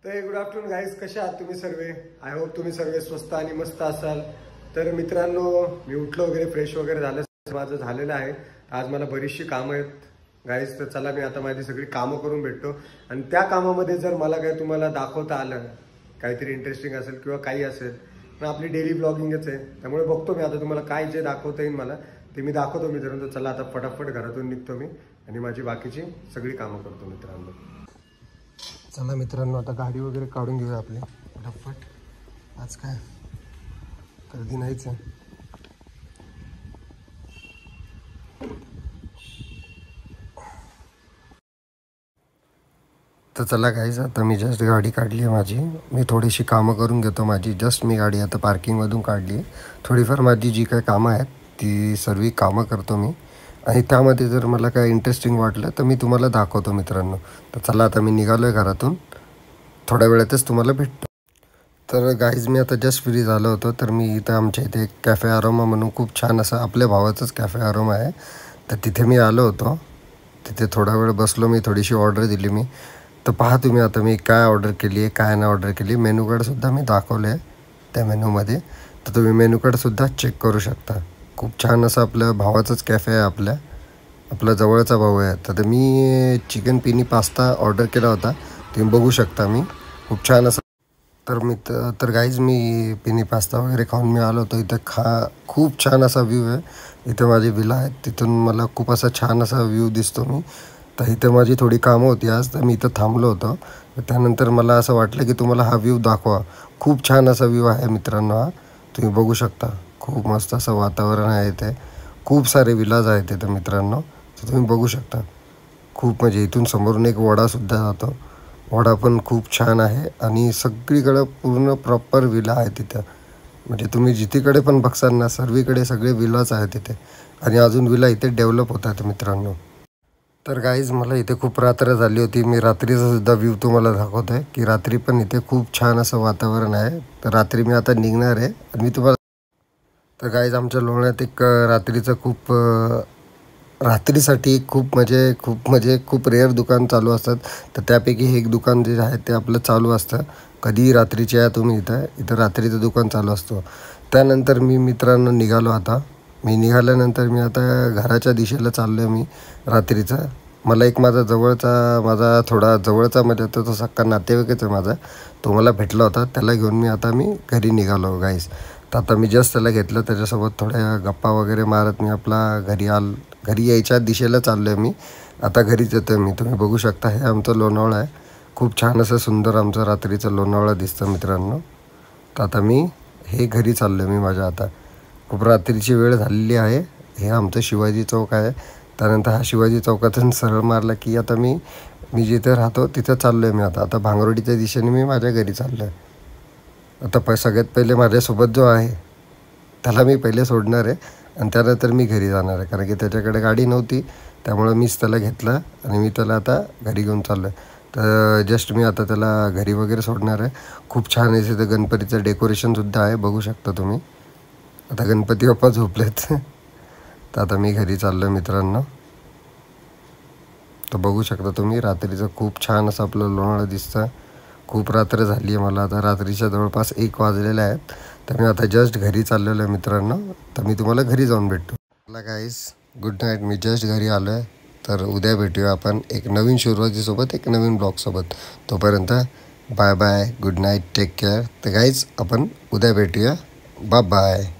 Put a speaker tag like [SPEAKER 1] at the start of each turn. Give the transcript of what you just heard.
[SPEAKER 1] तर good afternoon guys, कशा आहात तुम्ही सर्व? आय होप तुम्ही सर्व स्वस्त आणि मस्त असाल. तर मित्रांनो, मी उठलो वगैरे, फ्रेश वगैरे झालं, माझं झालेलं आहे. आज मला बरीचशी कामं आहेत गाईज. तर चला मी आता माझी सगळी कामं करून भेटतो आणि त्या कामामध्ये जर मला काय तुम्हाला दाखवता आलं, काहीतरी इंटरेस्टिंग असेल किंवा काही असेल, पण आपली डेली ब्लॉगिंगच आहे, त्यामुळे बघतो मी आता तुम्हाला काय जे दाखवता येईल मला ते मी दाखवतो मित्रांनो. चला आता फटाफट घरातून निघतो मी आणि माझी बाकीची सगळी कामं करतो मित्रांनो. चला मित्रांनो, आता गाडी वगैरे काढून घेऊया आपली फटाफट. आज काय गर्दी नाहीच आहे. तर चला गाईज, आता मी जस्ट गाडी काढली आहे माझी. मी थोडीशी कामं करून घेतो माझी. जस्ट मी गाडी आता पार्किंगमधून काढली आहे. थोडीफार माझी जी काही कामं आहेत ती सर्व कामं करतो मी आणि त्यामध्ये जर मला काय इंटरेस्टिंग वाटलं तर मी तुम्हाला दाखवतो मित्रांनो. तर चला आता मी निघालो आहे घरातून, थोड्या वेळातच तुम्हाला भेटतो. तर गाईज, मी आता जस्ट फ्री झालो होतो. तर मी इथं आमच्या इथे एक कॅफे अरोमा म्हणून खूप छान असं आपल्या भावाचंच कॅफे अरोमा आहे, तर तिथे मी आलो होतो. तिथे थोडा वेळ बसलो मी, थोडीशी ऑर्डर दिली मी. तर पहा तुम्ही आता मी काय ऑर्डर केली आहे, काय नाही ऑर्डर केली. मेनू कार्डसुद्धा मी दाखवलं आहे त्या मेनूमध्ये, तर तुम्ही मेनू कार्डसुद्धा चेक करू शकता. खूप छान असं आपल्या भावाचंच कॅफे आहे, आपला जवळचा भाऊ आहे. तर मी चिकन पिनी पास्ता ऑर्डर केला होता, तुम्ही बघू शकता. मी खूप छान असं तर गाईज, मी पिनी पास्ता वगैरे खाऊन मी आलो होतो. इथं खूप छान असा व्ह्यू आहे. इथं माझी विला आहे, तिथून मला खूप असा छान असा व्ह्यू दिसतो मी. तर इथं माझी थोडी कामं होती आज, तर मी इथं थांबलो होतो. त्यानंतर मला असं वाटलं की तुम्हाला हा व्ह्यू दाखवा. खूप छान असा व्ह्यू आहे मित्रांनो. हा तुम्ही बघू शकता. खूप मस्त असं वातावरण आहे इथे. खूप सारे विलाज आहेत इथं मित्रांनो, तर तुम्ही बघू शकता. खूप म्हणजे इथून समोरून एक वडासुद्धा जातो. वडा पण खूप छान आहे आणि सगळीकडं पूर्ण प्रॉपर विला आहे तिथं. म्हणजे तुम्ही जिथेकडे पण बघसाल ना, सर्वीकडे सगळे विलाच आहेत तिथे आणि अजून विला इथे डेव्हलप होत आहेत मित्रांनो. तर गाईज, मला इथे खूप रात्र झाली होती. मी रात्रीचा सुद्धा व्ह्यू तुम्हाला दाखवत आहे की रात्री पण इथे खूप छान असं वातावरण आहे. तर रात्री मी आता निघणार आहे आणि मी तुम्हाला. तर गाईज, आमच्या लोण्यात एक रात्रीचं रात्रीसाठी खूप रेअर दुकान चालू असतात. तर त्यापैकी हे एक दुकान जे आहे ते आपलं चालू असतं. कधीही रात्रीचे या तुम्ही इथं रात्रीचं दुकान चालू असतो. त्यानंतर मी मित्रांनो निघालो. आता मी निघाल्यानंतर मी आता घराच्या दिशेला चाललो आहे मी रात्रीचा. मला एक माझा थोडा जवळचा म्हणजे तो सक्का नातेवाईकच आहे माझा, तो मला भेटला होता. त्याला घेऊन मी घरी निघालो गाईस. तर आता मी जस्ट त्याला घेतलं, त्याच्यासोबत थोड्या गप्पा वगैरे मारत मी आपला घरी यायच्या दिशेला चाललो आहे मी. आता घरीच येतो आहे मी. तुम्ही बघू शकता, हे आमचं लोणावळा आहे. खूप छान असं सुंदर आमचं रात्रीचं लोणावळा दिसतं मित्रांनो. तर आता हे घरी चाललो आहे मी माझ्या. आता खूप रात्रीची वेळ झालेली आहे. हे आमचं शिवाजी चौक आहे. त्यानंतर हा शिवाजी चौकातून सरळ मारला की आता मी जिथे राहतो तिथं चाललो आहे मी. आता भांगरोडीच्या दिशेने मी माझ्या घरी चाललो आहे. आता सगळ्यात पहिले माझ्यासोबत जो आहे त्याला मी पहिले सोडणार आहे आणि त्यानंतर मी घरी जाणार आहे, कारण की त्याच्याकडे गाडी नव्हती. त्यामुळं मीच त्याला घेतलं आणि मी त्याला आता घरी घेऊन चाललो आहे. तर जस्ट मी आता त्याला घरी वगैरे सोडणार आहे. खूप छान आहे तिथं. गणपतीचं डेकोरेशनसुद्धा आहे, बघू शकता तुम्ही. आता गणपती बाप्पा झोपलेत. तर आता मी घरी चाललो आहे मित्रांनो. तर बघू शकता तुम्ही, रात्रीचं खूप छान असं आपलं लोणावळा दिसतं. खूप रात्र झाली आहे. मला आता रात्रीच्या जवळपास 1 वाजलेले आहेत. तर मी आता जस्ट घरी चाललेलो आहे मित्रांनो. तर मी तुम्हाला घरी जाऊन भेटतो. मला गाईस, गुड नाईट. मी जस्ट घरी आलो आहे. तर उद्या भेटूया आपण एक नवीन सुरुवातीसोबत, एक नवीन ब्लॉगसोबत. तोपर्यंत bye bye, good night, take care. तर गाईज, आपण उद्या भेटूया. Bye bye.